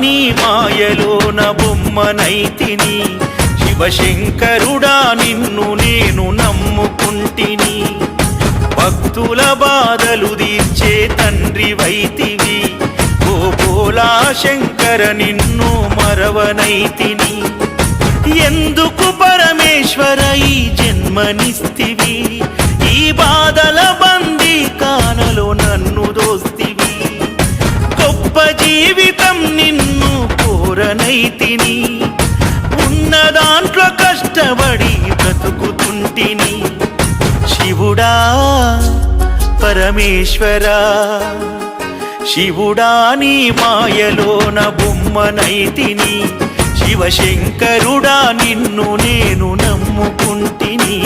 నీ మాయలోన బొమ్మనైతిని శివశంకరుడా నిన్ను నేను నమ్ముకుంటిని భక్తుల బాధలు తీర్చే తండ్రి వైతివి ఓ భోలా శంకర నిన్ను మరవనైతిని ఎందుకు పరమేశ్వర ఈ జన్మనిస్తివి ఈ బాధల బందీ కానలో నన్ను దోస్తివి గొప్ప జీవితం నిన్ను కోరనైతిని ఉన్న దాంట్లో కష్టపడి బ్రతుకుతుంటిని శివుడా పరమేశ్వరా శివుడా నీ మాయలోన బొమ్మనైతిని శివశంకరుడా నిన్ను నేను నమ్ముకుంటిని